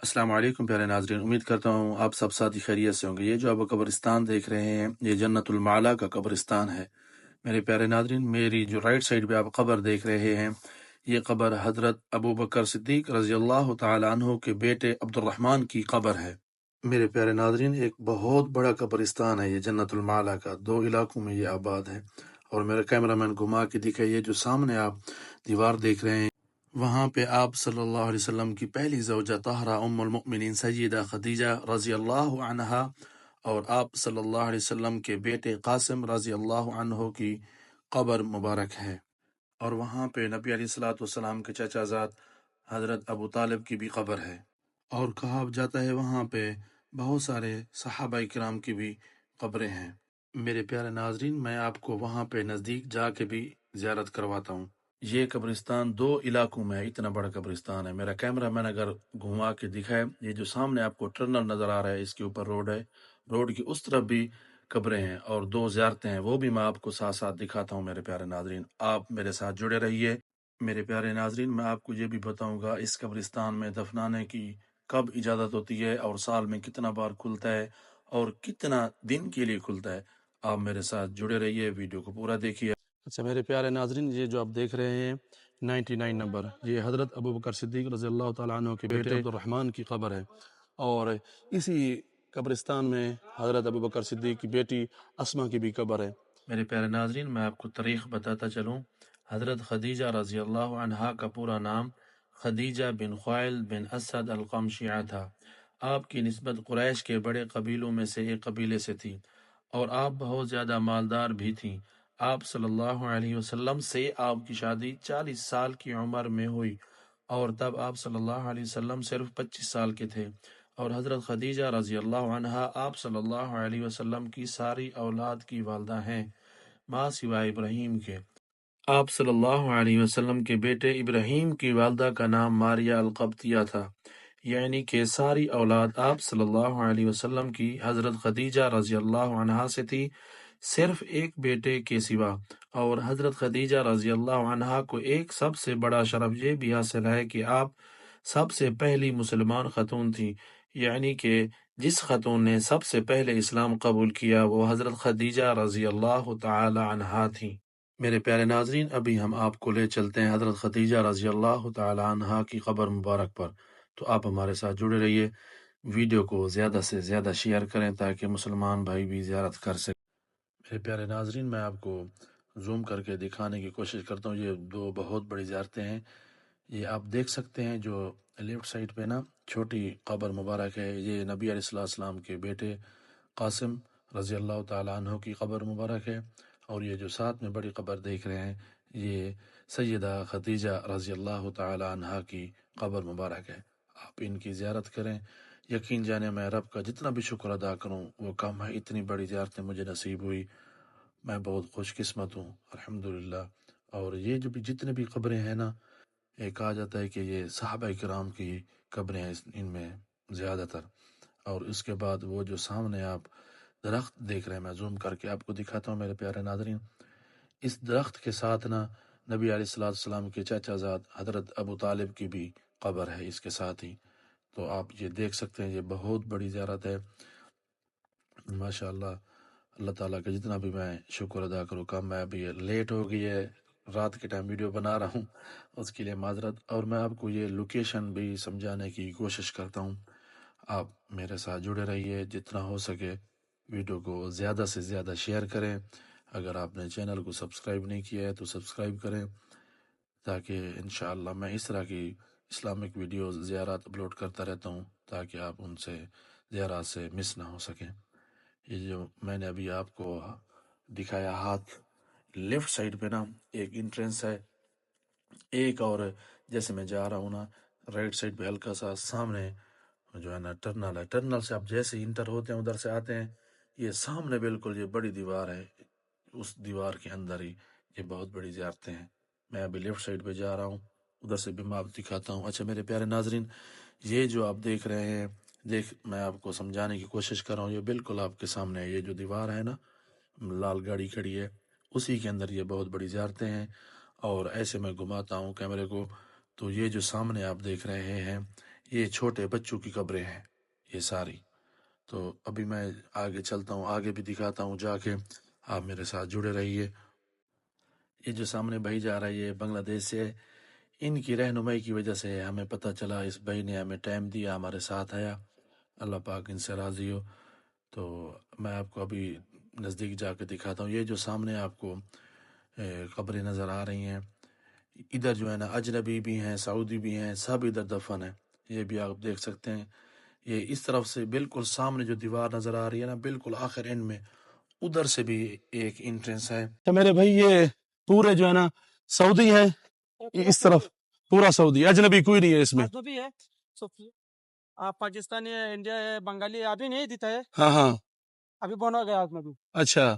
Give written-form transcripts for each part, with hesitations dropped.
السلام علیکم پیارے ناظرین، امید کرتا ہوں آپ سب ساتھی خیریت سے ہوں گے۔ یہ جو آپ قبرستان دیکھ رہے ہیں یہ جنت المعلا کا قبرستان ہے۔ میرے پیارے ناظرین، میری جو رائٹ سائڈ پہ آپ قبر دیکھ رہے ہیں یہ قبر حضرت ابو بکر صدیق رضی اللہ تعالی عنہ کے بیٹے عبد الرحمن کی قبر ہے۔ میرے پیارے ناظرین، ایک بہت بڑا قبرستان ہے یہ جنت المعلا کا، 2 علاقوں میں یہ آباد ہے۔ اور میرا کیمرہ مین گھما کے دکھائے، یہ جو سامنے آپ دیوار دیکھ رہے ہیں وہاں پہ آپ صلی اللہ علیہ وسلم کی پہلی زوجہ طاہرہ ام المؤمنین سیدہ خدیجہ رضی اللہ عنہا اور آپ صلی اللہ علیہ وسلم کے بیٹے قاسم رضی اللہ عنہ کی قبر مبارک ہے۔ اور وہاں پہ نبی علیہ الصلوۃ والسلام کے چچا زاد حضرت ابو طالب کی بھی قبر ہے۔ اور کہا جاتا ہے وہاں پہ بہت سارے صحابہ کرام کی بھی قبریں ہیں۔ میرے پیارے ناظرین، میں آپ کو وہاں پہ نزدیک جا کے بھی زیارت کرواتا ہوں۔ یہ قبرستان 2 علاقوں میں ہے، اتنا بڑا قبرستان ہے۔ میرا کیمرہ مین اگر گھما کے دکھائے، یہ جو سامنے آپ کو ٹرنل نظر آ رہا ہے اس کے اوپر روڈ ہے، روڈ کی اس طرف بھی قبریں ہیں اور 2 زیارتیں ہیں، وہ بھی میں آپ کو ساتھ ساتھ دکھاتا ہوں۔ میرے پیارے ناظرین، آپ میرے ساتھ جڑے رہیے۔ میرے پیارے ناظرین، میں آپ کو یہ بھی بتاؤں گا اس قبرستان میں دفنانے کی کب اجازت ہوتی ہے اور سال میں کتنا بار کھلتا ہے اور کتنا دن کے لیے کھلتا ہے۔ آپ میرے ساتھ جڑے رہیے، ویڈیو کو پورا دیکھیے۔ اچھا میرے پیارے ناظرین، یہ جو آپ دیکھ رہے ہیں 99 نمبر، یہ حضرت ابو بکر صدیق رضی اللہ تعالیٰ عنہ کے بیٹے عبد الرحمن کی قبر ہے۔ اور اسی قبرستان میں حضرت ابو بکر صدیق کی بیٹی اسما کی بھی قبر ہے۔ میرے پیارے ناظرین، میں آپ کو تاریخ بتاتا چلوں۔ حضرت خدیجہ رضی اللہ عنہا کا پورا نام خدیجہ بن خوائل بن اسد القمشیہ تھا۔ آپ کی نسبت قریش کے بڑے قبیلوں میں سے ایک قبیلے سے تھی اور آپ بہت زیادہ مالدار بھی تھیں۔ آپ صلی اللہ علیہ وسلم سے آپ کی شادی 40 سال کی عمر میں ہوئی اور تب آپ صلی اللہ علیہ وسلم صرف 25 سال کے تھے۔ اور حضرت خدیجہ رضی اللہ عنہا آپ صلی اللہ علیہ وسلم کی ساری اولاد کی والدہ ہیں، ماں سوائے ابراہیم کے۔ آپ صلی اللہ علیہ وسلم کے بیٹے ابراہیم کی والدہ کا نام ماریہ القبطیہ تھا، یعنی کہ ساری اولاد آپ صلی اللہ علیہ وسلم کی حضرت خدیجہ رضی اللہ عنہا سے تھی، صرف ایک بیٹے کے سوا۔ اور حضرت خدیجہ رضی اللہ عنہا کو ایک سب سے بڑا شرف یہ بھی حاصل ہے کہ آپ سب سے پہلی مسلمان خاتون تھی، یعنی کہ جس خاتون نے سب سے پہلے اسلام قبول کیا وہ حضرت خدیجہ رضی اللہ تعالی عنہا تھی۔ میرے پیارے ناظرین، ابھی ہم آپ کو لے چلتے ہیں حضرت خدیجہ رضی اللہ تعالی عنہا کی قبر مبارک پر، تو آپ ہمارے ساتھ جڑے رہیے، ویڈیو کو زیادہ سے زیادہ شیئر کریں تاکہ مسلمان بھائی بھی زیارت کر سکیں۔ میرے پیارے ناظرین، میں آپ کو زوم کر کے دکھانے کی کوشش کرتا ہوں، یہ 2 بہت بڑی زیارتیں ہیں۔ یہ آپ دیکھ سکتے ہیں جو لیفٹ سائڈ پہ نا چھوٹی قبر مبارک ہے، یہ نبی علیہ السلام کے بیٹے قاسم رضی اللہ تعالیٰ عنہ کی قبر مبارک ہے۔ اور یہ جو ساتھ میں بڑی قبر دیکھ رہے ہیں یہ سیدہ خدیجہ رضی اللہ تعالیٰ عنہ کی قبر مبارک ہے۔ آپ ان کی زیارت کریں، یقین جانے میں رب کا جتنا بھی شکر ادا کروں وہ کم ہے، اتنی بڑی زیارتیں مجھے نصیب ہوئی، میں بہت خوش قسمت ہوں الحمدللہ۔ اور یہ جو بھی جتنے بھی قبریں ہیں نا، یہ کہا جاتا ہے کہ یہ صحابہ کرام کی قبریں ہیں ان میں زیادہ تر۔ اور اس کے بعد وہ جو سامنے آپ درخت دیکھ رہے ہیں، میں زوم کر کے آپ کو دکھاتا ہوں میرے پیارے ناظرین، اس درخت کے ساتھ نا نبی علیہ السلام کے چچا زاد حضرت ابو طالب کی بھی قبر ہے اس کے ساتھ ہی۔ تو آپ یہ دیکھ سکتے ہیں، یہ بہت بڑی زیارت ہے ماشاءاللہ۔ اللہ تعالیٰ کا جتنا بھی میں شکر ادا کروں کم، میں ابھی لیٹ ہو گئی ہے، رات کے ٹائم ویڈیو بنا رہا ہوں، اس کے لیے معذرت۔ اور میں آپ کو یہ لوکیشن بھی سمجھانے کی کوشش کرتا ہوں، آپ میرے ساتھ جڑے رہیے، جتنا ہو سکے ویڈیو کو زیادہ سے زیادہ شیئر کریں۔ اگر آپ نے چینل کو سبسکرائب نہیں کیا ہے تو سبسکرائب کریں تاکہ انشاءاللہ میں اس طرح کی اسلامک ویڈیوز زیارات اپلوڈ کرتا رہتا ہوں تاکہ آپ ان سے زیارات سے مس نہ ہو سکیں۔ یہ جو میں نے ابھی آپ کو دکھایا ہاتھ لیفٹ سائڈ پہ نا ایک انٹرنس ہے، ایک اور جیسے میں جا رہا ہوں نا رائٹ سائڈ پہ ہلکا سا سامنے جو ہے نا ٹرنل ہے، ٹرنل سے آپ جیسے انٹر ہوتے ہیں ادھر سے آتے ہیں، یہ سامنے بالکل یہ بڑی دیوار ہے، اس دیوار کے اندر ہی یہ بہت بڑی زیارتیں ہیں۔ میں ابھی لیفٹ سائڈ پہ جا رہا ہوں، ادھر سے بھی میں آپ دکھاتا ہوں۔ اچھا میرے پیارے ناظرین، یہ جو آپ دیکھ رہے ہیں، میں آپ کو سمجھانے کی کوشش کر رہا ہوں، یہ بالکل آپ کے سامنے ہے، یہ جو دیوار ہے نا لال گاڑی کھڑی ہے اسی کے اندر یہ بہت بڑی زیارتیں ہیں۔ اور ایسے میں گھماتا ہوں کیمرے کو، تو یہ جو سامنے آپ دیکھ رہے ہیں یہ چھوٹے بچوں کی قبریں ہیں یہ ساری. تو ابھی میں آگے چلتا ہوں، آگے بھی دکھاتا ہوں جا کے، آپ میرے ساتھ جڑے رہیے. یہ جو سامنے بھائی جا رہا ہے یہ بنگلہ دیش سے ہے. ان کی رہنمائی کی وجہ سے ہمیں پتہ چلا، اس بھائی نے ہمیں ٹائم دیا، ہمارے ساتھ آیا، اللہ پاک ان سے راضی ہو. تو میں آپ کو ابھی نزدیک جا کے دکھاتا ہوں. یہ جو سامنے آپ کو قبریں نظر آ رہی ہیں، ادھر جو ہے نا اجنبی بھی ہیں، سعودی بھی ہیں، سب ادھر دفن ہیں. یہ بھی آپ دیکھ سکتے ہیں. یہ اس طرف سے بالکل سامنے جو دیوار نظر آ رہی ہے نا، بالکل آخر اینڈ میں ادھر سے بھی ایک انٹرنس ہے. تو میرے بھائی یہ پورے جو ہے نا سعودی ہے، اس طرف پورا سعودی، اجنبی کوئی نہیں ہے اس میں. اجنبی ہے آپ پاکستانی ہے، انڈیا ہے، بنگالی ہے، ابھی نہیں دیتا ہے، ہاں ہاں ابھی بنا گیا اجنبی. اچھا،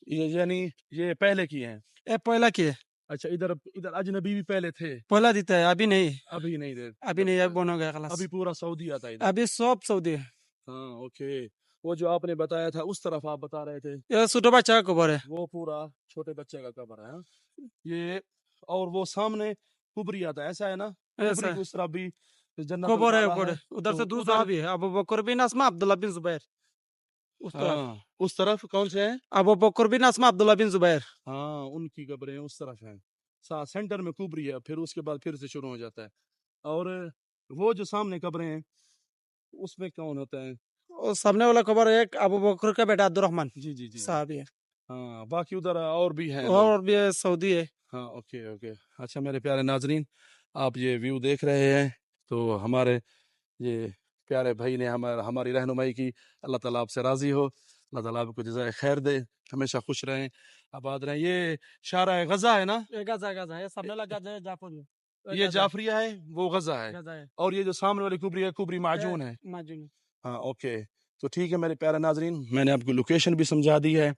یعنی یہ پہلے کی ہیں. یہ پہلا کی ہے، اچھا، ادھر اجنبی بھی پہلے تھے، پہلا دیتا ہے، ابھی نہیں، ابھی نہیں دے. ابھی نہیں، ابھی بنا گیا خلاص، ابھی پورا سعودی آتا ہے ادھر. ابھی سب سعودی ہے. ہاں اوکے. وہ جو آپ نے بتایا تھا اس طرف آپ بتا رہے تھے، یہ چھوٹا بچہ کا قبر ہے. وہ پورا چھوٹے بچے کا قبر ہے. ہاں یہ، اور وہ سامنے کبری آتا ہے، ایسا ہے نا، ایسا کبری کی اس طرف بھی جنت قبر ہے، المالا قبر ہے. ہے. ادھر تو سے دوسرا بھی ہے، ابو بکر بن اسما عبداللہ بن زبیر. اس طرف ہاں اس طرف کون سے ہیں؟ ابو بکر بن اسما عبداللہ بن زبیر. ہاں ان کی قبریں اس طرف ہیں. سینٹر میں کبری ہے، پھر اس کے بعد پھر سے شروع ہو جاتا ہے. اور وہ جو سامنے قبریں ہیں اس میں کون ہوتا ہے؟ اور سامنے والا قبر ایک ابو بکر کا بیٹا عبد الرحمن جی جی جی صحابی ہے، ہاں. باقی ادھر اور بھی ہیں لوگ. اور بھی سعودی ہے. ہاں اوکے اوکے. اچھا میرے پیارے ناظرین، آپ یہ ویو دیکھ رہے ہیں، تو ہمارے یہ پیارے بھائی نے ہماری رہنمائی کی. اللہ تعالیٰ آپ سے راضی ہو، اللہ تعالیٰ آپ کو جزائے خیر دے، ہمیشہ خوش رہیں، آباد رہیں. یہ شارع غزہ ہے نا؟ یہ غزہ ہے، سامنے والا غزہ ہے جعفری. یہ جعفریہ ہے، وہ غزہ ہے. غزہ ہے، اور یہ جو سامنے والی کبری ہے، کبری معجون ہے. ماجون. ہاں اوکے. تو ٹھیک ہے میرے پیارے ناظرین، میں نے آپ کو لوکیشن بھی سمجھا دی ہے.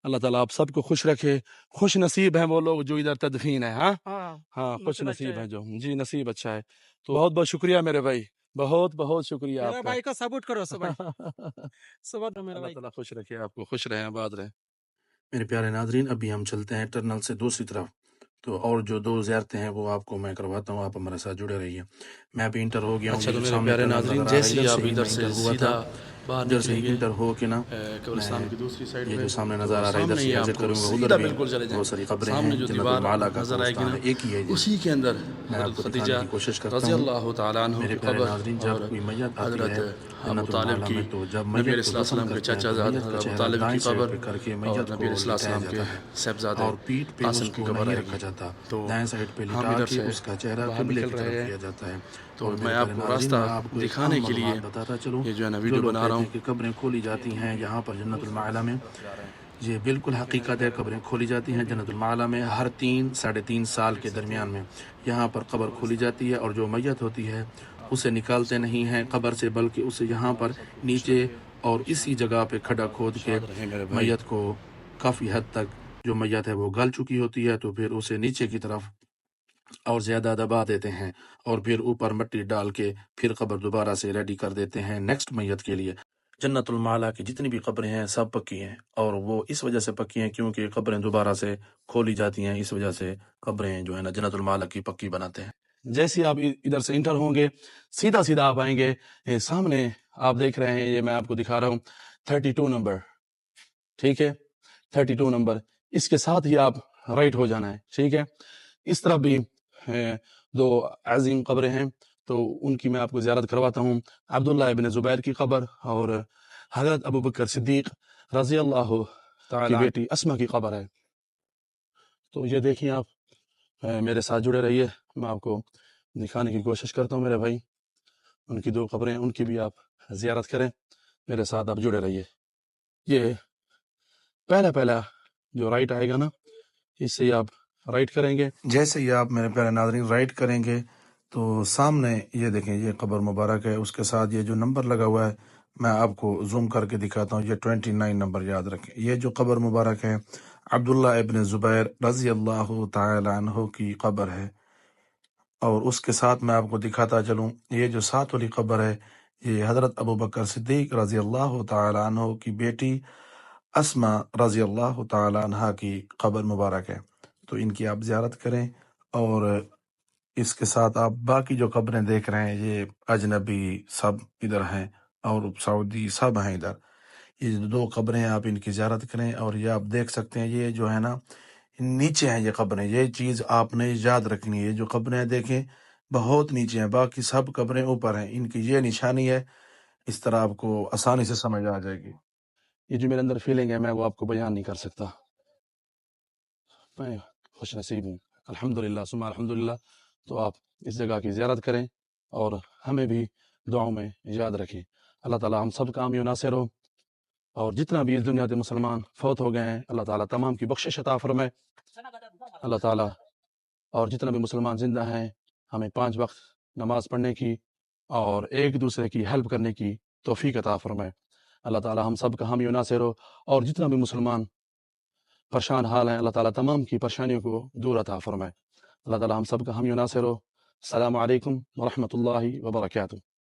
اللہ تعالیٰ آپ سب کو خوش رکھے. خوش نصیب ہیں وہ لوگ جو ادھر تدفین ہے. ہاں ہاں خوش نصیب ہیں جو، جی نصیب اچھا ہے. تو بہت بہت شکریہ میرے بھائی، بہت بہت شکریہ آپ میرے کا. بھائی کو سپورٹ کرو صبح صبح میرے اللہ بھائی. تعالیٰ خوش رکھے آپ کو، خوش رہیں، آباد رہیں. میرے پیارے ناظرین، ابھی ہم چلتے ہیں ٹرنل سے دوسری طرف. تو اور جو دو زیارتیں ہیں وہ آپ کو میں کرواتا ہوں، آپ ہمارے ساتھ جڑے رہیے. میں ابھی انٹر ہو گیا ہوں. اچھا یہ تو جو میرے سامنے پیارے ٹرنل ناظرین، نظر آ رہا ہے جیسے ادھر ہی سے آپ ہی ادھر میں سے انٹر ہوا تھا. سیدھا باہر ادھر سے ہی نکلیں گے انٹر ہو کے نا قبرستان میں کی دوسری سائڈ یہ پہ، جو سامنے تو نظر آ رہا ہے ادھر سامنے سے ہی آپ ایگزٹ کو کروں گا. ادھر سیدھا بھی بالکل چلے جائیں. بہت ساری قبریں ہیں. سامنے جو جنت دیوار المعلا کا نظر آئے گی قبرستان نا، ہے، ایک ہی ہے یہ. اسی کے اندر میں آپ حضرت کو دکھانے خدیجہ کی کوشش کرتا رضی ہوں. اللہ تعالیٰ عنہ میرے کی پیارے قبر، ناظرین، جب اور کوئی میت آتی حضرت ہے ابو جنت طالب المعلا کی، میں، تو جب نبی میت علیہ کو دفن السلام کے کرتے ہیں چچا تو زاد میت کا حضرت ابو چہرہ طالب کی دائیں سائڈ قبر، پہ کر کے اور میت نبی کو علیہ لٹایا السلام کے جاتا ہے صاحبزادے اور پیٹھ پہ اس قاسم کی کو قبر نہیں آئے گی. رکھا جاتا. تو دائیں سائڈ پہ ہم لٹا ادھر کے سے اس کا چہرہ باہر قبلے نکل کی طرف رہے ہیں. کیا جاتا ہے. تو اور میرے میں آپ پیارے کو ناظرین، راستہ میں آپ کو ایک دکھانے اہم کے لیے معلومات بتاتا چلوں. یہ جو ہے نا جو ویڈیو لوگ بنا رہا کہتے ہوں. ہیں کہ قبریں کھولی جاتی ہیں یہاں پر جنت المعلا میں، یہ بالکل حقیقت ہے. قبریں کھولی جاتی ہیں جنت المعلا میں ہر 3-3.5 سال کے درمیان میں. یہاں پر قبر کھولی جاتی ہے، اور جو میت ہوتی ہے اسے نکالتے نہیں ہیں قبر سے، بلکہ اسے یہاں پر نیچے اور اسی جگہ پہ کھڈا کھود کے شاد رہیں میرے بھائی. میت کو کافی حد تک جو میت ہے وہ گل چکی ہوتی ہے، تو پھر اسے نیچے کی طرف اور زیادہ دبا دیتے ہیں، اور پھر اوپر مٹی ڈال کے پھر قبر دوبارہ سے ریڈی کر دیتے ہیں نیکسٹ میت کے لیے. جنت المعلا کی جتنی بھی قبریں ہیں سب پکی ہیں، اور وہ اس وجہ سے پکی ہیں کیونکہ قبریں دوبارہ سے کھولی جاتی ہیں. اس وجہ سے قبریں جو ہے نا جنت المعلا کی پکی بناتے ہیں. جیسے آپ ادھر سے انٹر ہوں گے، سیدھا سیدھا آپ آئیں گے. یہ سامنے آپ دیکھ رہے ہیں، یہ میں آپ کو دکھا رہا ہوں 32 نمبر، ٹھیک ہے 32 نمبر. اس کے ساتھ ہی آپ رائٹ ہو جانا ہے، ٹھیک ہے. اس طرف بھی دو عظیم قبریں ہیں، تو ان کی میں آپ کو زیارت کرواتا ہوں. عبداللہ ابن زبیر کی قبر اور حضرت ابو بکر صدیق رضی اللہ کی بیٹی اسما کی قبر ہے. تو یہ دیکھیں آپ، میرے ساتھ جڑے رہیے، میں آپ کو دکھانے کی کوشش کرتا ہوں. میرے بھائی، ان کی دو قبریں، ان کی بھی آپ زیارت کریں، میرے ساتھ آپ جڑے رہیے. یہ پہلا جو رائٹ آئے گا نا، اس سے آپ رائٹ کریں گے. جیسے ہی آپ میرے پیارے ناظرین رائٹ کریں گے تو سامنے یہ دیکھیں، یہ قبر مبارک ہے. اس کے ساتھ یہ جو نمبر لگا ہوا ہے میں آپ کو زوم کر کے دکھاتا ہوں. یہ 29 نمبر یاد رکھیں. یہ جو قبر مبارک ہے عبداللہ ابن زبیر رضی اللہ تعالی عنہ کی قبر ہے. اور اس کے ساتھ میں آپ کو دکھاتا چلوں، یہ جو ساتھ والی قبر ہے یہ حضرت ابو بکر صدیق رضی اللہ تعالی عنہ کی بیٹی اسما رضی اللہ تعالی عنہ کی قبر مبارک ہے. تو ان کی آپ زیارت کریں. اور اس کے ساتھ آپ باقی جو قبریں دیکھ رہے ہیں یہ اجنبی سب ادھر ہیں اور سعودی سب ہیں ادھر. یہ جو 2 قبریں ہیں آپ ان کی زیارت کریں. اور یہ آپ دیکھ سکتے ہیں یہ جو ہے نا نیچے ہیں یہ قبریں. یہ چیز آپ نے یاد رکھنی ہے. یہ جو قبریں دیکھیں بہت نیچے ہیں، باقی سب قبریں اوپر ہیں. ان کی یہ نشانی ہے. اس طرح آپ کو آسانی سے سمجھ آ جائے گی. یہ جو میرے اندر فیلنگ ہے میں وہ آپ کو بیان نہیں کر سکتا. میں خوش نصیب ہوں الحمدللہ ثم الحمدللہ. تو آپ اس جگہ کی زیارت کریں اور ہمیں بھی دعاؤں میں یاد رکھیں. اللہ تعالیٰ ہم سب کا حامی و ناصر ہو، اور جتنا بھی اس دنیا کے مسلمان فوت ہو گئے ہیں اللہ تعالیٰ تمام کی بخشش عطا فرمائے. اللہ تعالیٰ اور جتنا بھی مسلمان زندہ ہیں ہمیں 5 وقت نماز پڑھنے کی اور ایک دوسرے کی ہیلپ کرنے کی توفیق عطا فرمائے. اللہ تعالیٰ ہم سب کا حامی و ناصر ہو، اور جتنا بھی مسلمان پریشان حال ہیں اللہ تعالیٰ تمام کی پریشانیوں کو دور عطا فرمائے. اللہ تعالیٰ ہم سب کا حامی و ناصر ہو. السلام علیکم ورحمۃ اللہ وبرکاتہ.